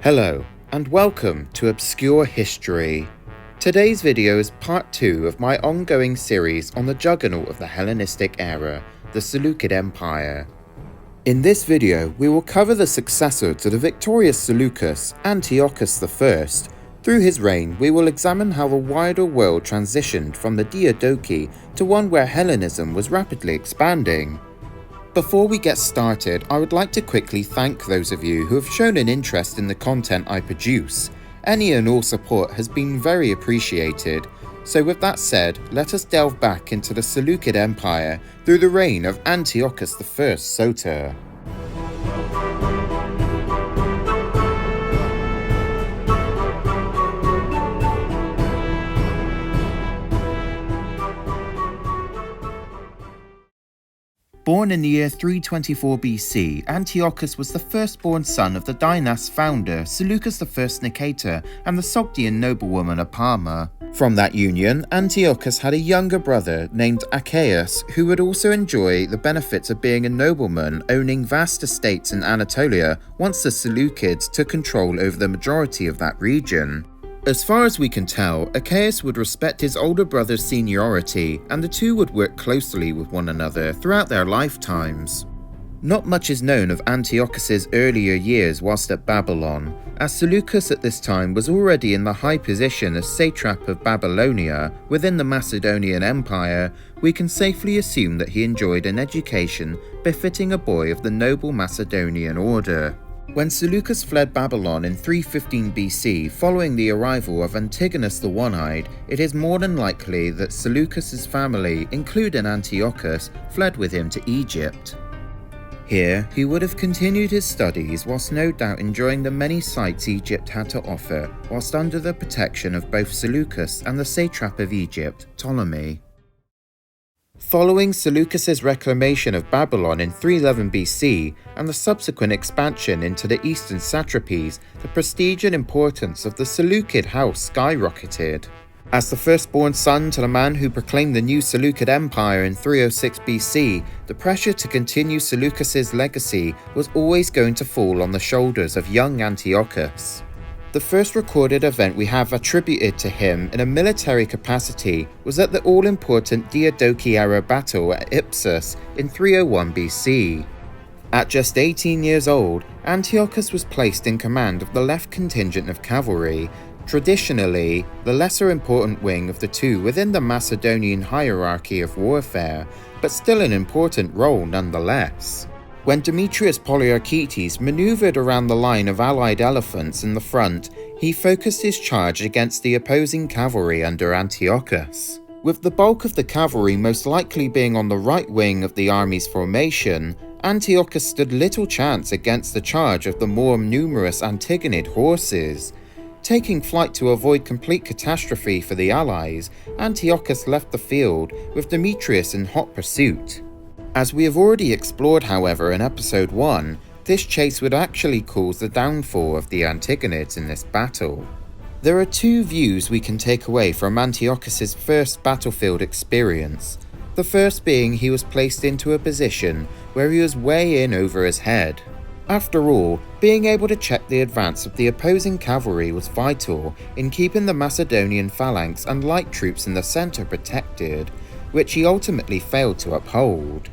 Hello, and welcome to Obscure History. Today's video is part 2 of my ongoing series on the juggernaut of the Hellenistic era, the Seleucid Empire. In this video, we will cover the successor to the victorious Seleucus, Antiochus I. Through his reign, we will examine how the wider world transitioned from the Diadochi to one where Hellenism was rapidly expanding. Before we get started, I would like to quickly thank those of you who have shown an interest in the content I produce. Any and all support has been very appreciated. So with that said, let us delve back into the Seleucid Empire through the reign of Antiochus I Soter. Born in the year 324 BC, Antiochus was the firstborn son of the dynast's founder, Seleucus I Nicator, and the Sogdian noblewoman Apama. From that union, Antiochus had a younger brother named Achaeus, who would also enjoy the benefits of being a nobleman owning vast estates in Anatolia once the Seleucids took control over the majority of that region. As far as we can tell, Achaeus would respect his older brother's seniority, and the two would work closely with one another throughout their lifetimes. Not much is known of Antiochus's earlier years whilst at Babylon, as Seleucus at this time was already in the high position as satrap of Babylonia within the Macedonian Empire. We can safely assume that he enjoyed an education befitting a boy of the noble Macedonian order. When Seleucus fled Babylon in 315 BC following the arrival of Antigonus the One-Eyed, it is more than likely that Seleucus's family, including Antiochus, fled with him to Egypt. Here, he would have continued his studies whilst no doubt enjoying the many sights Egypt had to offer, whilst under the protection of both Seleucus and the satrap of Egypt, Ptolemy. Following Seleucus's reclamation of Babylon in 311 BC and the subsequent expansion into the eastern satrapies, the prestige and importance of the Seleucid house skyrocketed. As the firstborn son to the man who proclaimed the new Seleucid Empire in 306 BC, the pressure to continue Seleucus's legacy was always going to fall on the shoulders of young Antiochus. The first recorded event we have attributed to him in a military capacity was at the all-important Diadochi-era battle at Ipsus in 301 BC. At just 18 years old, Antiochus was placed in command of the left contingent of cavalry, traditionally the lesser important wing of the two within the Macedonian hierarchy of warfare, but still an important role nonetheless. When Demetrius Poliorcetes maneuvered around the line of allied elephants in the front, he focused his charge against the opposing cavalry under Antiochus. With the bulk of the cavalry most likely being on the right wing of the army's formation, Antiochus stood little chance against the charge of the more numerous Antigonid horses. Taking flight to avoid complete catastrophe for the allies, Antiochus left the field with Demetrius in hot pursuit. As we have already explored, however, in episode 1, this chase would actually cause the downfall of the Antigonids in this battle. There are two views we can take away from Antiochus's first battlefield experience. The first being he was placed into a position where he was way in over his head. After all, being able to check the advance of the opposing cavalry was vital in keeping the Macedonian phalanx and light troops in the centre protected, which he ultimately failed to uphold.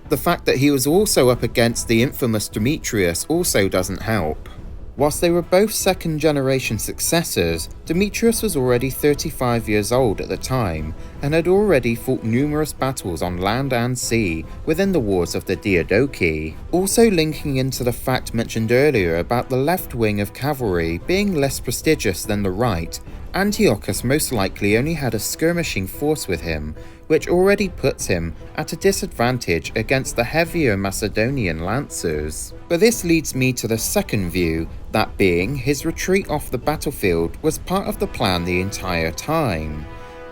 The fact that he was also up against the infamous Demetrius also doesn't help. Whilst they were both second-generation successors, Demetrius was already 35 years old at the time and had already fought numerous battles on land and sea within the wars of the Diadochi. Also linking into the fact mentioned earlier about the left wing of cavalry being less prestigious than the right, Antiochus most likely only had a skirmishing force with him, which already puts him at a disadvantage against the heavier Macedonian lancers. But this leads me to the second view, that being his retreat off the battlefield was part of the plan the entire time.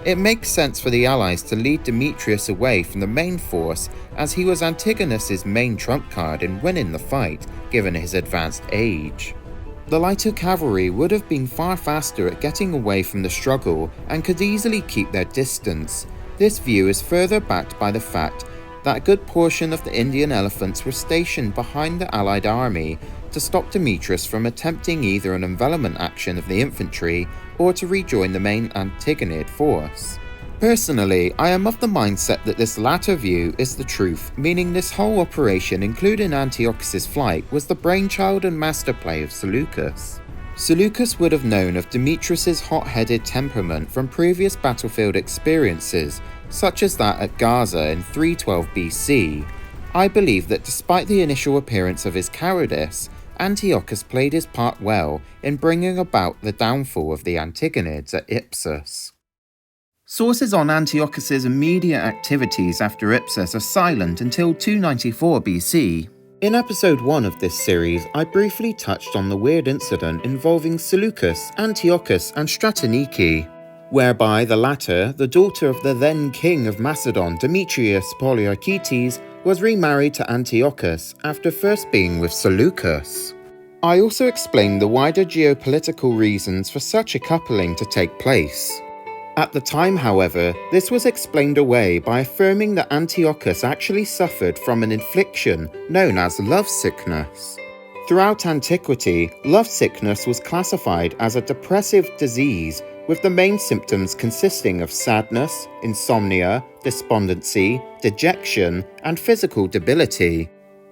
It makes sense for the allies to lead Demetrius away from the main force, as he was Antigonus's main trump card in winning the fight, given his advanced age. The lighter cavalry would have been far faster at getting away from the struggle and could easily keep their distance. This view is further backed by the fact that a good portion of the Indian elephants were stationed behind the allied army to stop Demetrius from attempting either an envelopment action of the infantry or to rejoin the main Antigonid force. Personally, I am of the mindset that this latter view is the truth, meaning this whole operation, including Antiochus's flight, was the brainchild and masterplay of Seleucus. Seleucus would have known of Demetrius's hot-headed temperament from previous battlefield experiences, such as that at Gaza in 312 BC. I believe that despite the initial appearance of his cowardice, Antiochus played his part well in bringing about the downfall of the Antigonids at Ipsus. Sources on Antiochus's immediate activities after Ipsus are silent until 294 BC. In episode 1 of this series, I briefly touched on the weird incident involving Seleucus, Antiochus, and Stratonice, whereby the latter, the daughter of the then king of Macedon, Demetrius Poliorcetes, was remarried to Antiochus after first being with Seleucus. I also explained the wider geopolitical reasons for such a coupling to take place. At the time, however, this was explained away by affirming that Antiochus actually suffered from an affliction known as lovesickness. Throughout antiquity, lovesickness was classified as a depressive disease, with the main symptoms consisting of sadness, insomnia, despondency, dejection, and physical debility.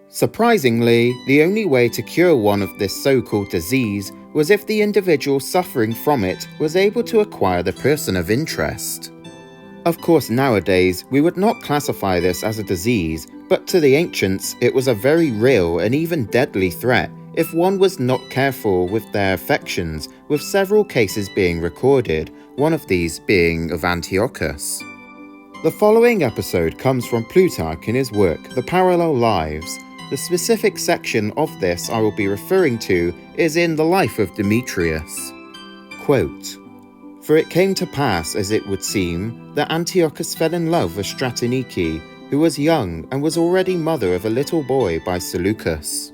Surprisingly, the only way to cure one of this so-called disease was if the individual suffering from it was able to acquire the person of interest. Of course, nowadays, we would not classify this as a disease, but to the ancients, it was a very real and even deadly threat if one was not careful with their affections, with several cases being recorded, one of these being of Antiochus. The following episode comes from Plutarch in his work, The Parallel Lives. The specific section of this I will be referring to is in the life of Demetrius. Quote, "For it came to pass, as it would seem, that Antiochus fell in love with Stratonice, who was young and was already mother of a little boy by Seleucus.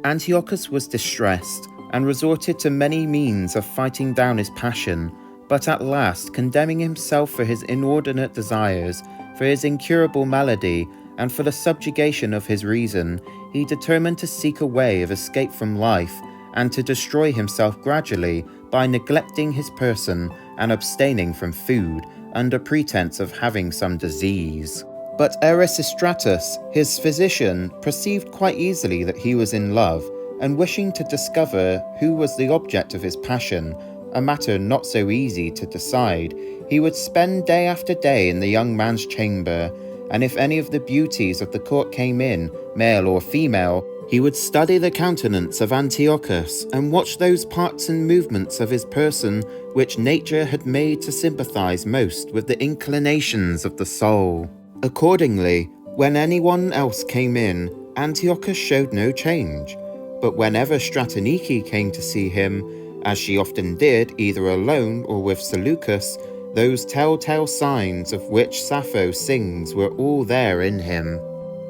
Antiochus was distressed and resorted to many means of fighting down his passion, but at last, condemning himself for his inordinate desires, for his incurable malady, and for the subjugation of his reason, he determined to seek a way of escape from life and to destroy himself gradually by neglecting his person and abstaining from food under pretense of having some disease. But Erasistratus, his physician, perceived quite easily that he was in love, and wishing to discover who was the object of his passion, a matter not so easy to decide, he would spend day after day in the young man's chamber, and if any of the beauties of the court came in, male or female, he would study the countenance of Antiochus and watch those parts and movements of his person which nature had made to sympathize most with the inclinations of the soul. Accordingly, when anyone else came in, Antiochus showed no change, but whenever Stratonice came to see him, as she often did either alone or with Seleucus, those telltale signs of which Sappho sings were all there in him.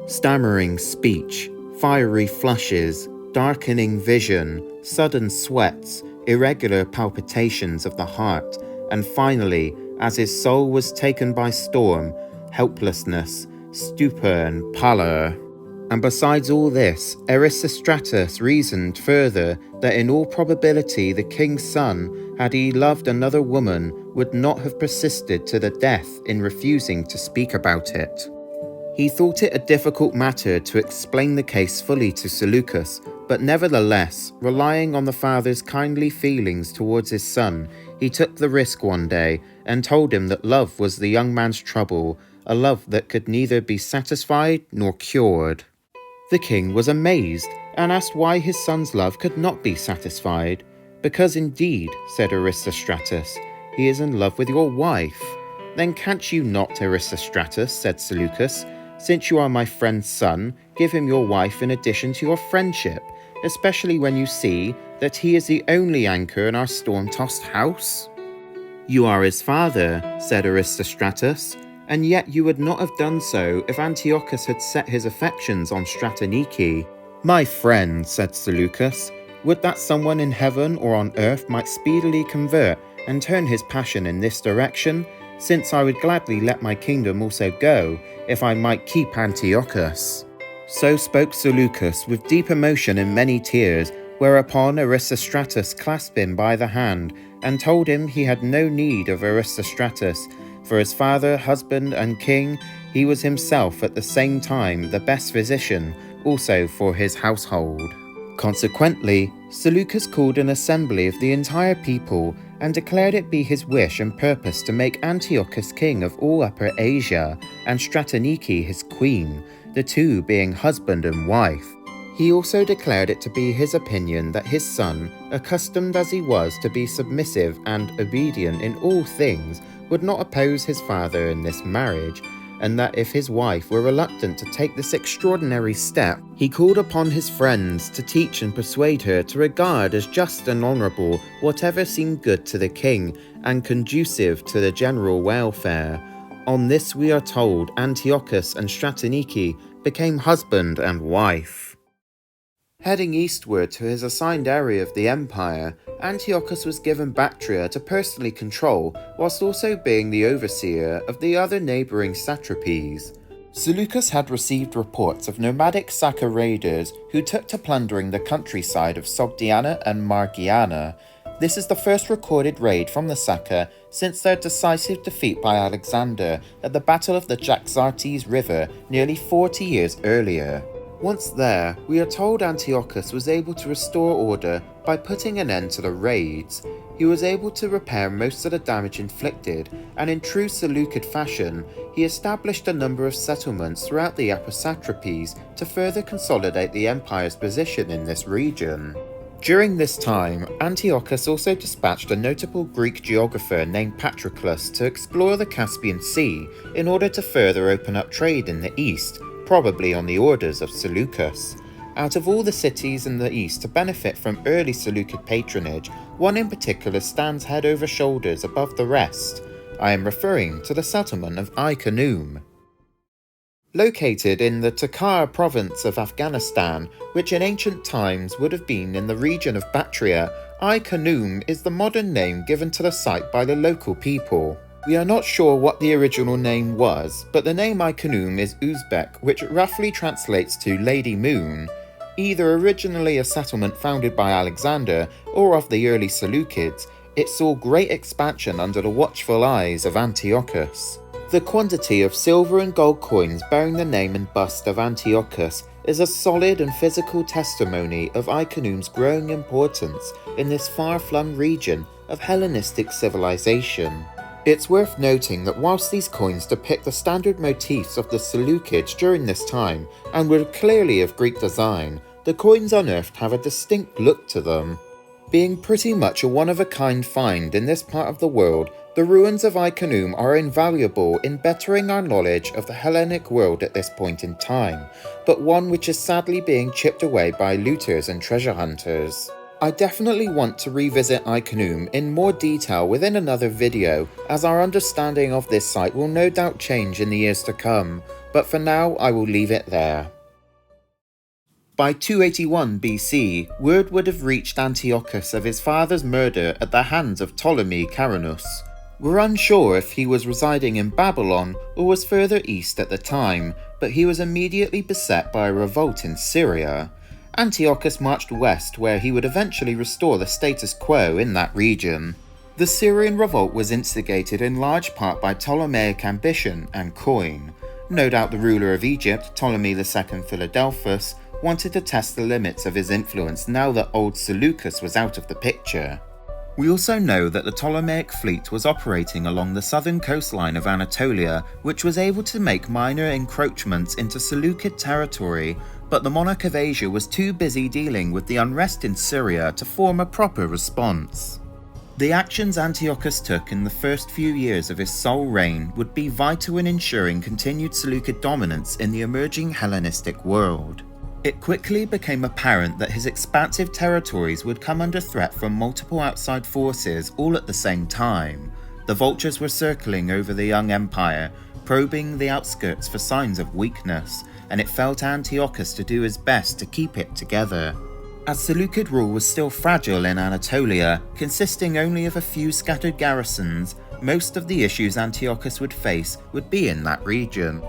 Stammering speech, fiery flushes, darkening vision, sudden sweats, irregular palpitations of the heart, and finally, as his soul was taken by storm, helplessness, stupor and pallor. And besides all this, Erasistratus reasoned further that in all probability the king's son, had he loved another woman, would not have persisted to the death in refusing to speak about it. He thought it a difficult matter to explain the case fully to Seleucus, but nevertheless, relying on the father's kindly feelings towards his son, he took the risk one day and told him that love was the young man's trouble, a love that could neither be satisfied nor cured. The king was amazed and asked why his son's love could not be satisfied. "Because indeed," said Erasistratus, "he is in love with your wife." "Then can't you not, Erasistratus," said Seleucus, "since you are my friend's son, give him your wife in addition to your friendship, especially when you see that he is the only anchor in our storm-tossed house?" "You are his father," said Erasistratus, "and yet you would not have done so if Antiochus had set his affections on Stratonice." "My friend," said Seleucus, "would that someone in heaven or on earth might speedily convert and turn his passion in this direction, since I would gladly let my kingdom also go, if I might keep Antiochus." So spoke Seleucus with deep emotion and many tears, whereupon Erasistratus clasped him by the hand, and told him he had no need of Erasistratus, for his father, husband, and king, he was himself at the same time the best physician, also for his household. Consequently, Seleucus called an assembly of the entire people, and declared it be his wish and purpose to make Antiochus king of all Upper Asia, and Stratonike his queen, the two being husband and wife. He also declared it to be his opinion that his son, accustomed as he was to be submissive and obedient in all things, would not oppose his father in this marriage, and that if his wife were reluctant to take this extraordinary step, he called upon his friends to teach and persuade her to regard as just and honourable whatever seemed good to the king and conducive to the general welfare. On this, we are told, Antiochus and Stratonike became husband and wife. Heading eastward to his assigned area of the empire, Antiochus was given Bactria to personally control, whilst also being the overseer of the other neighbouring satrapies. Seleucus had received reports of nomadic Saca raiders who took to plundering the countryside of Sogdiana and Margiana. This is the first recorded raid from the Saca since their decisive defeat by Alexander at the Battle of the Jaxartes River nearly 40 years earlier. Once there, we are told Antiochus was able to restore order by putting an end to the raids. He was able to repair most of the damage inflicted, and in true Seleucid fashion, he established a number of settlements throughout the upper satrapies to further consolidate the empire's position in this region. During this time, Antiochus also dispatched a notable Greek geographer named Patroclus to explore the Caspian Sea in order to further open up trade in the east, probably on the orders of Seleucus. Out of all the cities in the east to benefit from early Seleucid patronage, one in particular stands head over shoulders above the rest. I am referring to the settlement of Ai-Khanoum. Located in the Takhar province of Afghanistan, which in ancient times would have been in the region of Bactria, Ai-Khanoum is the modern name given to the site by the local people. We are not sure what the original name was, but the name Ai-Khanoum is Uzbek, which roughly translates to Lady Moon. Either originally a settlement founded by Alexander or of the early Seleucids, it saw great expansion under the watchful eyes of Antiochus. The quantity of silver and gold coins bearing the name and bust of Antiochus is a solid and physical testimony of Ai-Khanoum's growing importance in this far-flung region of Hellenistic civilization. It's worth noting that whilst these coins depict the standard motifs of the Seleucids during this time and were clearly of Greek design, the coins unearthed have a distinct look to them. Being pretty much a one-of-a-kind find in this part of the world, the ruins of Ai-Khanoum are invaluable in bettering our knowledge of the Hellenic world at this point in time, but one which is sadly being chipped away by looters and treasure hunters. I definitely want to revisit Ai-Khanoum in more detail within another video, as our understanding of this site will no doubt change in the years to come, but for now I will leave it there. By 281 BC, word would have reached Antiochus of his father's murder at the hands of Ptolemy Carinus. We're unsure if he was residing in Babylon or was further east at the time, but he was immediately beset by a revolt in Syria. Antiochus marched west, where he would eventually restore the status quo in that region. The Syrian revolt was instigated in large part by Ptolemaic ambition and coin. No doubt the ruler of Egypt, Ptolemy II Philadelphus, wanted to test the limits of his influence now that old Seleucus was out of the picture. We also know that the Ptolemaic fleet was operating along the southern coastline of Anatolia, which was able to make minor encroachments into Seleucid territory, but the monarch of Asia was too busy dealing with the unrest in Syria to form a proper response. The actions Antiochus took in the first few years of his sole reign would be vital in ensuring continued Seleucid dominance in the emerging Hellenistic world. It quickly became apparent that his expansive territories would come under threat from multiple outside forces all at the same time. The vultures were circling over the young empire, probing the outskirts for signs of weakness, and it fell to Antiochus to do his best to keep it together. As Seleucid rule was still fragile in Anatolia, consisting only of a few scattered garrisons, most of the issues Antiochus would face would be in that region.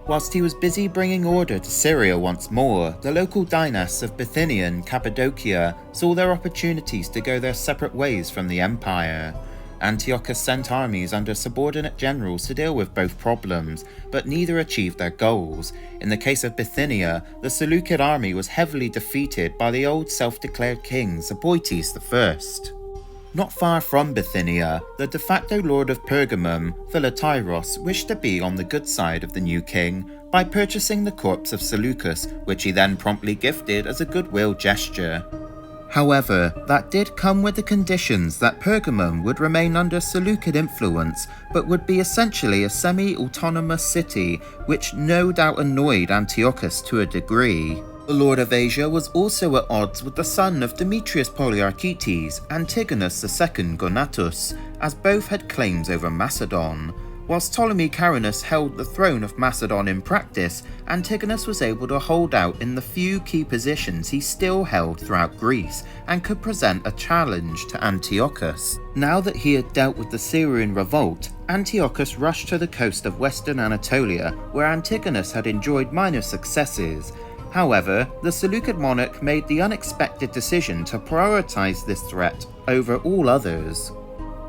Whilst he was busy bringing order to Syria once more, the local dynasts of Bithynia and Cappadocia saw their opportunities to go their separate ways from the empire. Antiochus sent armies under subordinate generals to deal with both problems, but neither achieved their goals. In the case of Bithynia, the Seleucid army was heavily defeated by the old self-declared king Sepoites I. Not far from Bithynia, the de facto lord of Pergamum, Philotyros, wished to be on the good side of the new king by purchasing the corpse of Seleucus, which he then promptly gifted as a goodwill gesture. However, that did come with the conditions that Pergamum would remain under Seleucid influence, but would be essentially a semi-autonomous city, which no doubt annoyed Antiochus to a degree. The lord of Asia was also at odds with the son of Demetrius Poliorcetes, Antigonus II Gonatus, as both had claims over Macedon. Whilst Ptolemy Carinus held the throne of Macedon in practice, Antigonus was able to hold out in the few key positions he still held throughout Greece, and could present a challenge to Antiochus. Now that he had dealt with the Syrian revolt, Antiochus rushed to the coast of western Anatolia, where Antigonus had enjoyed minor successes. However, the Seleucid monarch made the unexpected decision to prioritize this threat over all others.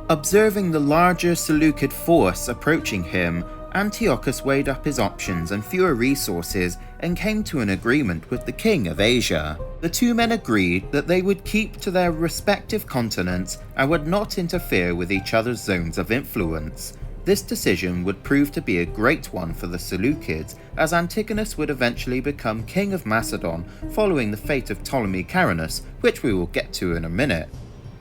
Observing the larger Seleucid force approaching him, Antiochus weighed up his options and fewer resources and came to an agreement with the king of Asia. The two men agreed that they would keep to their respective continents and would not interfere with each other's zones of influence. This decision would prove to be a great one for the Seleucids, as Antigonus would eventually become king of Macedon following the fate of Ptolemy Carinus, which we will get to in a minute.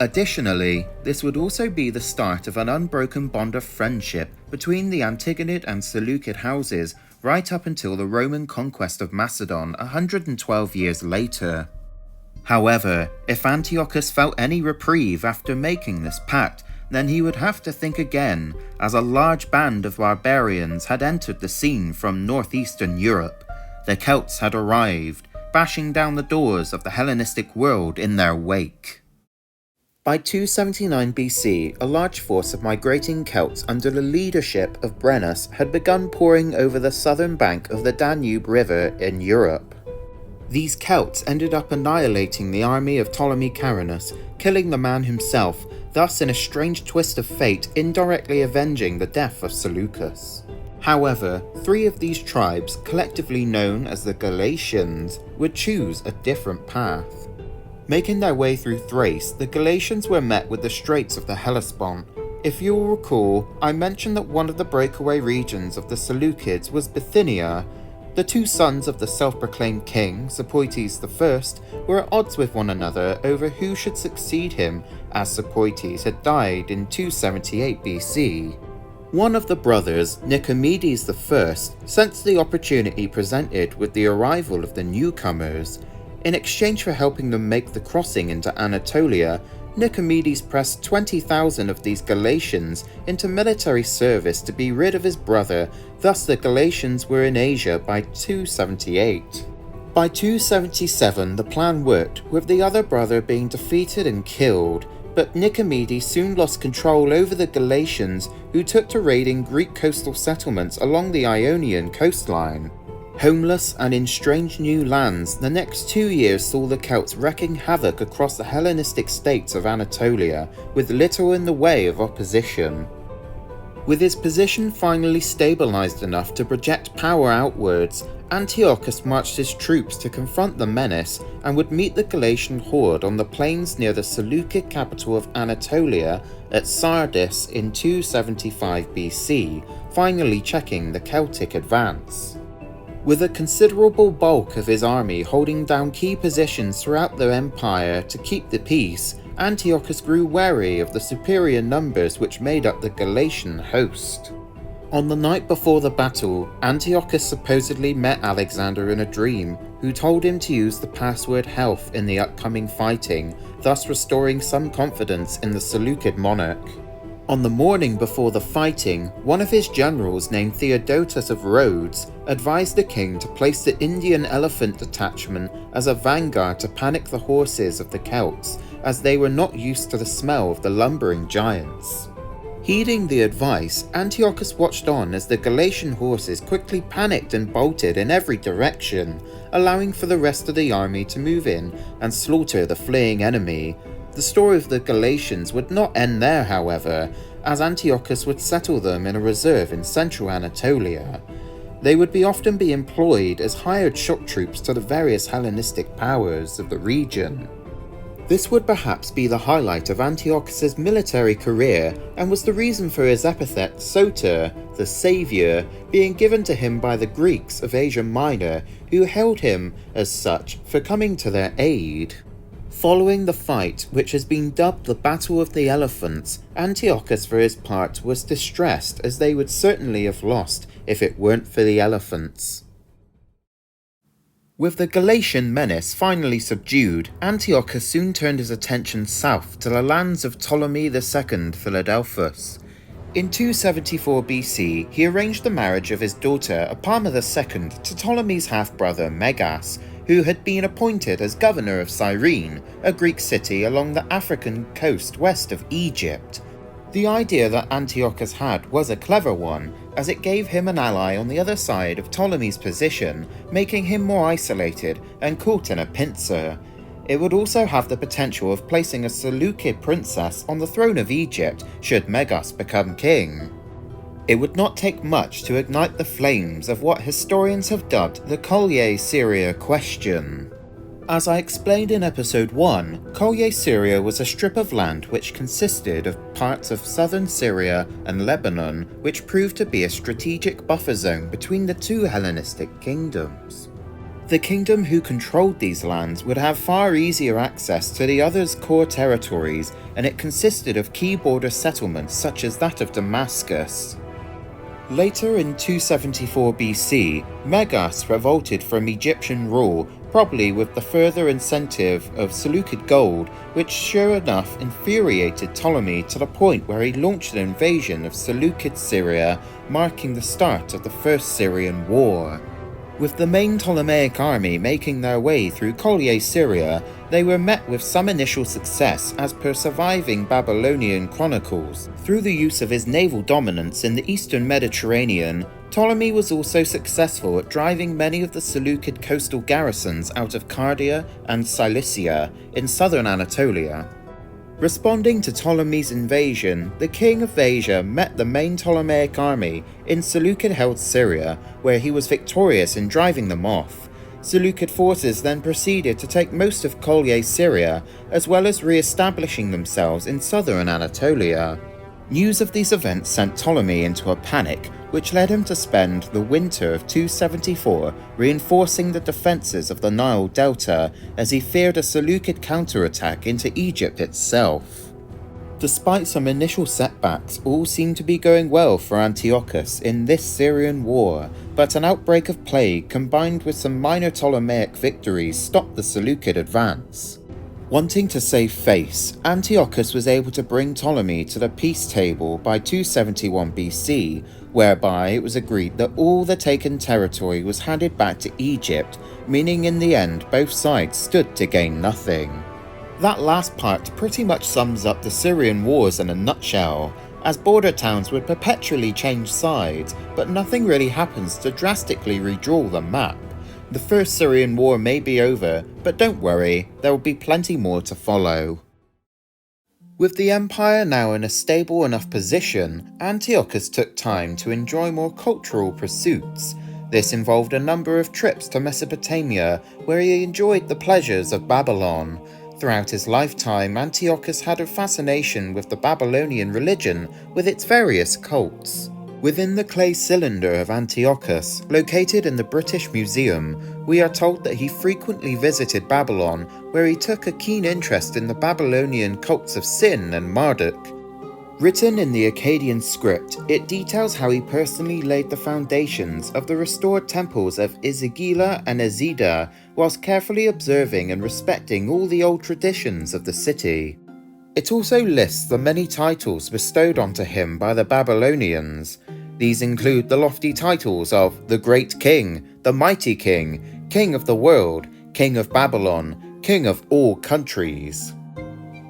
Additionally, this would also be the start of an unbroken bond of friendship between the Antigonid and Seleucid houses right up until the Roman conquest of Macedon 112 years later. However, if Antiochus felt any reprieve after making this pact, then he would have to think again, as a large band of barbarians had entered the scene from northeastern Europe. The Celts had arrived, bashing down the doors of the Hellenistic world in their wake. By 279 BC, a large force of migrating Celts under the leadership of Brennus had begun pouring over the southern bank of the Danube River in Europe. These Celts ended up annihilating the army of Ptolemy Carinus, killing the man himself, thus in a strange twist of fate indirectly avenging the death of Seleucus. However, three of these tribes, collectively known as the Galatians, would choose a different path. Making their way through Thrace, the Galatians were met with the Straits of the Hellespont. If you will recall, I mentioned that one of the breakaway regions of the Seleucids was Bithynia. The two sons of the self-proclaimed king, Sepoites I, were at odds with one another over who should succeed him, as Sepoites had died in 278 BC. One of the brothers, Nicomedes I, sensed the opportunity presented with the arrival of the newcomers. In exchange for helping them make the crossing into Anatolia, Nicomedes pressed 20,000 of these Galatians into military service to be rid of his brother, thus the Galatians were in Asia by 278. By 277 the plan worked, with the other brother being defeated and killed, but Nicomedes soon lost control over the Galatians, who took to raiding Greek coastal settlements along the Ionian coastline. Homeless and in strange new lands, the next 2 years saw the Celts wreaking havoc across the Hellenistic states of Anatolia, with little in the way of opposition. With his position finally stabilized enough to project power outwards, Antiochus marched his troops to confront the menace and would meet the Galatian horde on the plains near the Seleucid capital of Anatolia at Sardis in 275 BC, finally checking the Celtic advance. With a considerable bulk of his army holding down key positions throughout the empire to keep the peace, Antiochus grew wary of the superior numbers which made up the Galatian host. On the night before the battle, Antiochus supposedly met Alexander in a dream, who told him to use the password health in the upcoming fighting, thus restoring some confidence in the Seleucid monarch. On the morning before the fighting, one of his generals named Theodotus of Rhodes advised the king to place the Indian elephant detachment as a vanguard to panic the horses of the Celts, as they were not used to the smell of the lumbering giants. Heeding the advice, Antiochus watched on as the Galatian horses quickly panicked and bolted in every direction, allowing for the rest of the army to move in and slaughter the fleeing enemy. The story of the Galatians would not end there, however, as Antiochus would settle them in a reserve in central Anatolia. They would often be employed as hired shock troops to the various Hellenistic powers of the region. This would perhaps be the highlight of Antiochus's military career and was the reason for his epithet Soter, the saviour, being given to him by the Greeks of Asia Minor, who hailed him as such for coming to their aid. Following the fight, which has been dubbed the Battle of the Elephants, Antiochus for his part was distressed, as they would certainly have lost if it weren't for the elephants. With the Galatian menace finally subdued, Antiochus soon turned his attention south to the lands of Ptolemy II Philadelphus. In 274 BC, he arranged the marriage of his daughter Apama II to Ptolemy's half-brother Megas, who had been appointed as governor of Cyrene, a Greek city along the African coast west of Egypt. The idea that Antiochus had was a clever one, as it gave him an ally on the other side of Ptolemy's position, making him more isolated and caught in a pincer. It would also have the potential of placing a Seleucid princess on the throne of Egypt should Megas become king. It would not take much to ignite the flames of what historians have dubbed the Collier Syria question. As I explained in episode 1, Collier Syria was a strip of land which consisted of parts of southern Syria and Lebanon, which proved to be a strategic buffer zone between the two Hellenistic kingdoms. The kingdom who controlled these lands would have far easier access to the other's core territories, and it consisted of key border settlements such as that of Damascus. Later in 274 BC, Megas revolted from Egyptian rule, probably with the further incentive of Seleucid gold, which sure enough infuriated Ptolemy to the point where he launched an invasion of Seleucid Syria, marking the start of the First Syrian War. With the main Ptolemaic army making their way through Collier Syria, they were met with some initial success as per surviving Babylonian chronicles. Through the use of his naval dominance in the eastern Mediterranean, Ptolemy was also successful at driving many of the Seleucid coastal garrisons out of Cardia and Cilicia in southern Anatolia. Responding to Ptolemy's invasion, the king of Asia met the main Ptolemaic army in Seleucid-held Syria, where he was victorious in driving them off. Seleucid forces then proceeded to take most of Collier Syria, as well as re-establishing themselves in southern Anatolia. News of these events sent Ptolemy into a panic, which led him to spend the winter of 274 reinforcing the defences of the Nile Delta, as he feared a Seleucid counterattack into Egypt itself. Despite some initial setbacks, all seemed to be going well for Antiochus in this Syrian war, but an outbreak of plague combined with some minor Ptolemaic victories stopped the Seleucid advance. Wanting to save face, Antiochus was able to bring Ptolemy to the peace table by 271 BC, whereby it was agreed that all the taken territory was handed back to Egypt, meaning in the end both sides stood to gain nothing. That last part pretty much sums up the Syrian wars in a nutshell, as border towns would perpetually change sides, but nothing really happens to drastically redraw the map. The First Syrian War may be over, but don't worry, there will be plenty more to follow. With the empire now in a stable enough position, Antiochus took time to enjoy more cultural pursuits. This involved a number of trips to Mesopotamia, where he enjoyed the pleasures of Babylon. Throughout his lifetime, Antiochus had a fascination with the Babylonian religion, with its various cults. Within the clay cylinder of Antiochus, located in the British Museum, we are told that he frequently visited Babylon, where he took a keen interest in the Babylonian cults of Sin and Marduk. Written in the Akkadian script, it details how he personally laid the foundations of the restored temples of Izagila and Ezida, whilst carefully observing and respecting all the old traditions of the city. It also lists the many titles bestowed onto him by the Babylonians. These include the lofty titles of the Great King, the Mighty King, King of the World, King of Babylon, King of all countries.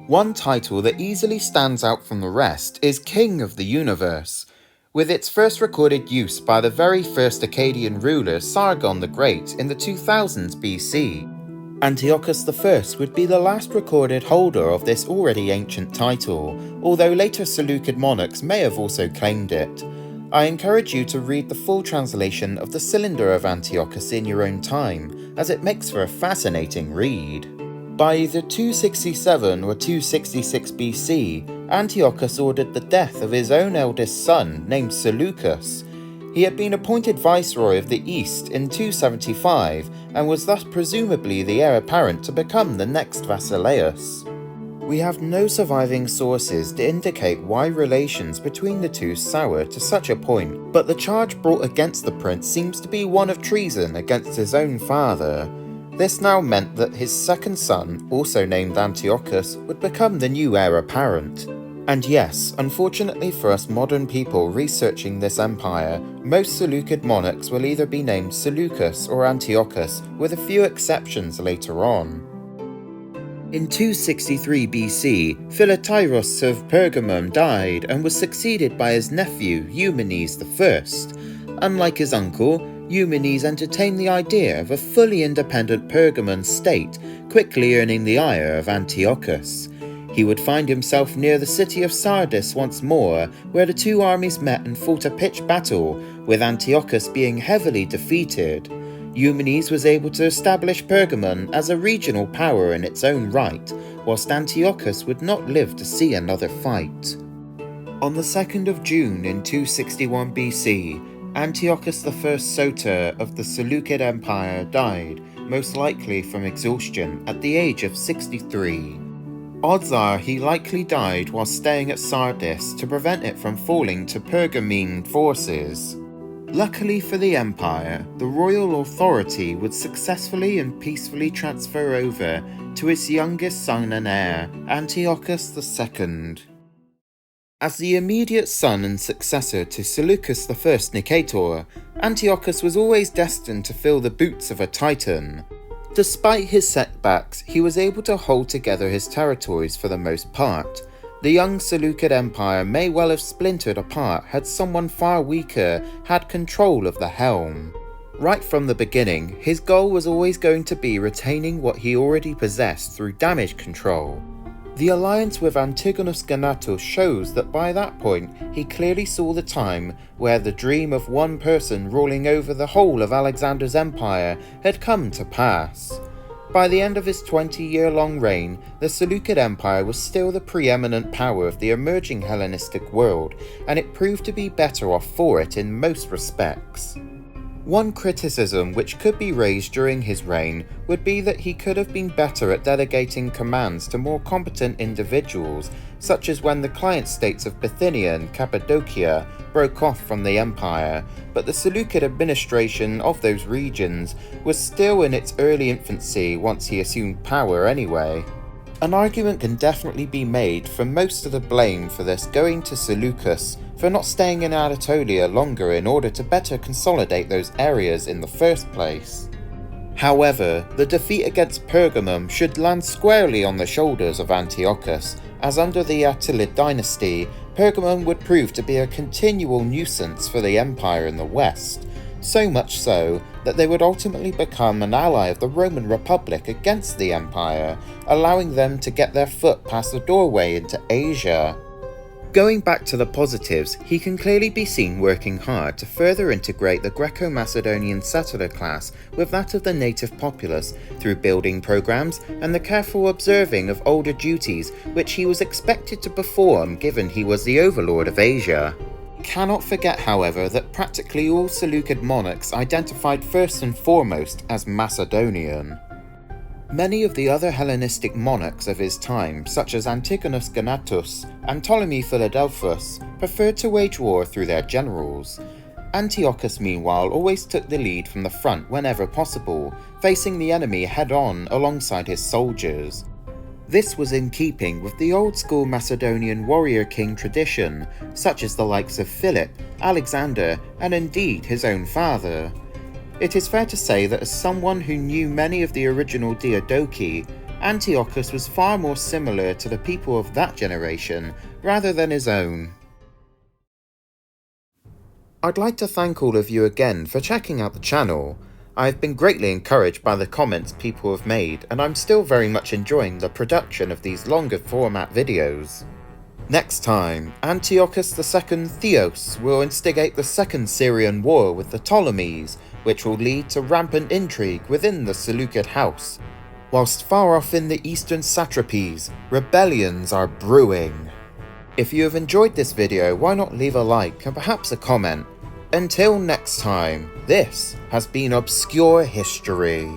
One title that easily stands out from the rest is King of the Universe, with its first recorded use by the very first Akkadian ruler Sargon the Great in the 2000s BC. Antiochus I would be the last recorded holder of this already ancient title, although later Seleucid monarchs may have also claimed it. I encourage you to read the full translation of the Cylinder of Antiochus in your own time, as it makes for a fascinating read. By either 267 or 266 BC, Antiochus ordered the death of his own eldest son, named Seleucus. He had been appointed viceroy of the East in 275, and was thus presumably the heir apparent to become the next Basileus. We have no surviving sources to indicate why relations between the two soured to such a point, but the charge brought against the prince seems to be one of treason against his own father. This now meant that his second son, also named Antiochus, would become the new heir apparent. And yes, unfortunately for us modern people researching this empire, most Seleucid monarchs will either be named Seleucus or Antiochus, with a few exceptions later on. In 263 BC, Philotyros of Pergamum died and was succeeded by his nephew, Eumenes I. Unlike his uncle, Eumenes entertained the idea of a fully independent Pergamon state, quickly earning the ire of Antiochus. He would find himself near the city of Sardis once more, where the two armies met and fought a pitched battle, with Antiochus being heavily defeated. Eumenes was able to establish Pergamon as a regional power in its own right, whilst Antiochus would not live to see another fight. On the 2nd of June in 261 BC, Antiochus I Soter of the Seleucid Empire died, most likely from exhaustion, at the age of 63. Odds are he likely died while staying at Sardis to prevent it from falling to Pergamene forces. Luckily for the empire, the royal authority would successfully and peacefully transfer over to his youngest son and heir, Antiochus II. As the immediate son and successor to Seleucus I Nicator, Antiochus was always destined to fill the boots of a titan. Despite his setbacks, he was able to hold together his territories for the most part. The young Seleucid Empire may well have splintered apart had someone far weaker had control of the helm. Right from the beginning, his goal was always going to be retaining what he already possessed through damage control. The alliance with Antigonus Gonatus shows that by that point he clearly saw the time where the dream of one person ruling over the whole of Alexander's empire had come to pass. By the end of his 20-year-long reign, the Seleucid Empire was still the preeminent power of the emerging Hellenistic world, and it proved to be better off for it in most respects. One criticism which could be raised during his reign would be that he could have been better at delegating commands to more competent individuals, such as when the client states of Bithynia and Cappadocia broke off from the empire, but the Seleucid administration of those regions was still in its early infancy once he assumed power anyway. An argument can definitely be made for most of the blame for this going to Seleucus for not staying in Anatolia longer in order to better consolidate those areas in the first place. However, the defeat against Pergamum should land squarely on the shoulders of Antiochus, as under the Attalid dynasty, Pergamum would prove to be a continual nuisance for the empire in the west, so much so that they would ultimately become an ally of the Roman Republic against the empire, allowing them to get their foot past the doorway into Asia. Going back to the positives, he can clearly be seen working hard to further integrate the Greco-Macedonian settler class with that of the native populace through building programs and the careful observing of older duties which he was expected to perform given he was the overlord of Asia. Cannot forget, however, that practically all Seleucid monarchs identified first and foremost as Macedonian. Many of the other Hellenistic monarchs of his time, such as Antigonus Gonatus and Ptolemy Philadelphus, preferred to wage war through their generals. Antiochus, meanwhile, always took the lead from the front whenever possible, facing the enemy head-on alongside his soldiers. This was in keeping with the old-school Macedonian warrior king tradition, such as the likes of Philip, Alexander, and indeed his own father. It is fair to say that as someone who knew many of the original Theodoki, Antiochus was far more similar to the people of that generation rather than his own. I'd like to thank all of you again for checking out the channel. I've been greatly encouraged by the comments people have made, and I'm still very much enjoying the production of these longer format videos. Next time, Antiochus II Theos will instigate the Second Syrian War with the Ptolemies, which will lead to rampant intrigue within the Seleucid house, whilst far off in the eastern satrapies, rebellions are brewing. If you have enjoyed this video, why not leave a like and perhaps a comment? Until next time, this has been Obscure History.